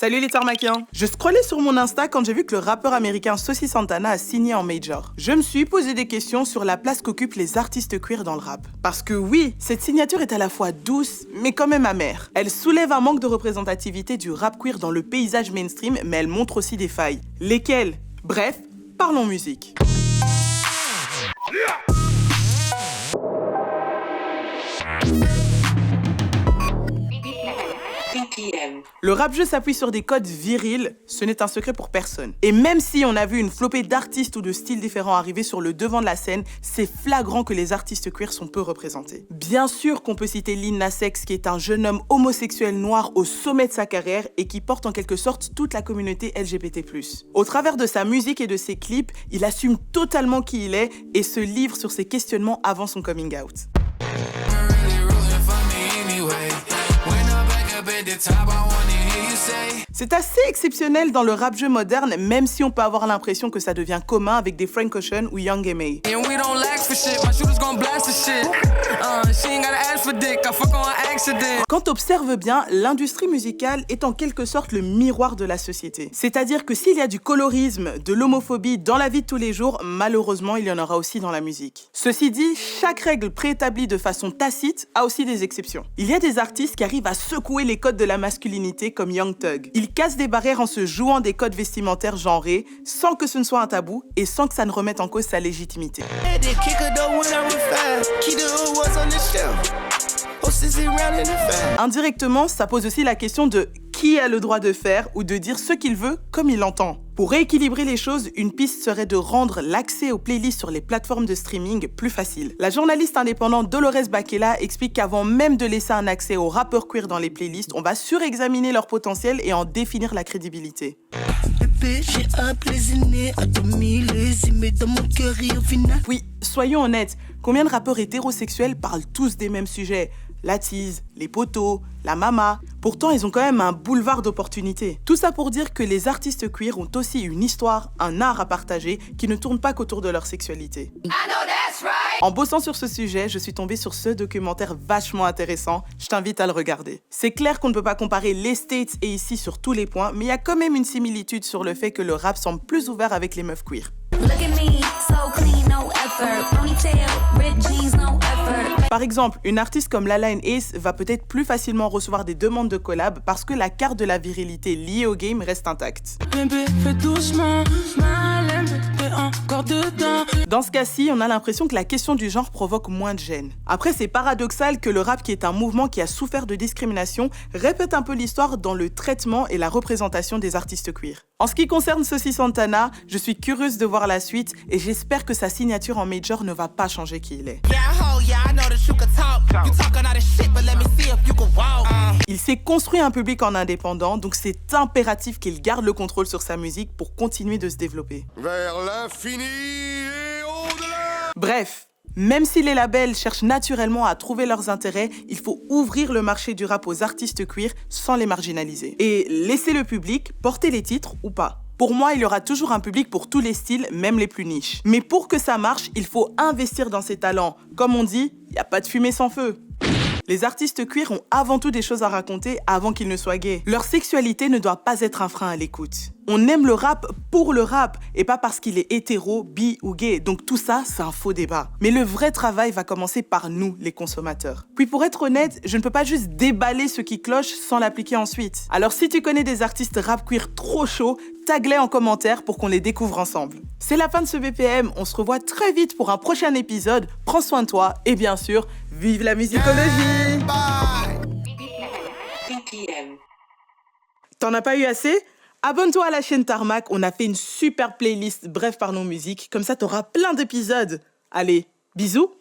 Salut les Tarmakiens. Je scrollais sur mon Insta quand j'ai vu que le rappeur américain Saucy Santana a signé en major. Je me suis posé des questions sur la place qu'occupent les artistes queer dans le rap. Parce que oui, cette signature est à la fois douce, mais quand même amère. Elle soulève un manque de représentativité du rap queer dans le paysage mainstream, mais elle montre aussi des failles. Lesquelles? Bref, parlons musique. Le rap-jeu s'appuie sur des codes virils, ce n'est un secret pour personne. Et même si on a vu une flopée d'artistes ou de styles différents arriver sur le devant de la scène, c'est flagrant que les artistes queer sont peu représentés. Bien sûr qu'on peut citer Lil Nas X, qui est un jeune homme homosexuel noir au sommet de sa carrière et qui porte en quelque sorte toute la communauté LGBT+. Au travers de sa musique et de ses clips, il assume totalement qui il est et se livre sur ses questionnements avant son coming out. C'est assez exceptionnel dans le rap-jeu moderne, même si on peut avoir l'impression que ça devient commun avec des Frank Ocean ou Young M.A. Quand t'observes bien, l'industrie musicale est en quelque sorte le miroir de la société. C'est-à-dire que s'il y a du colorisme, de l'homophobie dans la vie de tous les jours, malheureusement, il y en aura aussi dans la musique. Ceci dit, chaque règle préétablie de façon tacite a aussi des exceptions. Il y a des artistes qui arrivent à secouer les codes de la masculinité comme Young Thug. Il casse des barrières en se jouant des codes vestimentaires genrés, sans que ce ne soit un tabou et sans que ça ne remette en cause sa légitimité. Indirectement, ça pose aussi la question de qui a le droit de faire ou de dire ce qu'il veut comme il l'entend. Pour rééquilibrer les choses, une piste serait de rendre l'accès aux playlists sur les plateformes de streaming plus facile. La journaliste indépendante Dolores Baquela explique qu'avant même de laisser un accès aux rappeurs queer dans les playlists, on va surexaminer leur potentiel et en définir la crédibilité. Oui, soyons honnêtes, combien de rappeurs hétérosexuels parlent tous des mêmes sujets ? La tease, les potos, la mama. Pourtant, ils ont quand même un boulevard d'opportunités. Tout ça pour dire que les artistes queer ont aussi une histoire, un art à partager qui ne tourne pas qu'autour de leur sexualité. En bossant sur ce sujet, je suis tombée sur ce documentaire vachement intéressant. Je t'invite à le regarder. C'est clair qu'on ne peut pas comparer les States et ici sur tous les points, mais il y a quand même une similitude sur le fait que le rap semble plus ouvert avec les meufs queer. Par exemple, une artiste comme Lala & Ace va peut-être plus facilement recevoir des demandes de collab parce que la carte de la virilité liée au game reste intacte. Dans ce cas-ci, on a l'impression que la question du genre provoque moins de gêne. Après, c'est paradoxal que le rap, qui est un mouvement qui a souffert de discrimination, répète un peu l'histoire dans le traitement et la représentation des artistes queer. En ce qui concerne Saucy Santana, je suis curieuse de voir la suite et j'espère que sa signature en major ne va pas changer qui il est. Il s'est construit un public en indépendant, donc c'est impératif qu'il garde le contrôle sur sa musique pour continuer de se développer. Vers l'infini et au-delà. Bref, même si les labels cherchent naturellement à trouver leurs intérêts, il faut ouvrir le marché du rap aux artistes queer sans les marginaliser. Et laisser le public porter les titres ou pas. Pour moi, il y aura toujours un public pour tous les styles, même les plus niches. Mais pour que ça marche, il faut investir dans ses talents. Comme on dit, il n'y a pas de fumée sans feu. Les artistes queer ont avant tout des choses à raconter avant qu'ils ne soient gays. Leur sexualité ne doit pas être un frein à l'écoute. On aime le rap pour le rap et pas parce qu'il est hétéro, bi ou gay. Donc tout ça, c'est un faux débat. Mais le vrai travail va commencer par nous, les consommateurs. Puis pour être honnête, je ne peux pas juste déballer ce qui cloche sans l'appliquer ensuite. Alors si tu connais des artistes rap queer trop chauds, tag-les en commentaire pour qu'on les découvre ensemble. C'est la fin de ce BPM, on se revoit très vite pour un prochain épisode. Prends soin de toi et bien sûr, vive la musicologie! T'en as pas eu assez? Abonne-toi à la chaîne Tarmac, on a fait une super playlist Bref Parlons Musique, comme ça t'auras plein d'épisodes. Allez, bisous!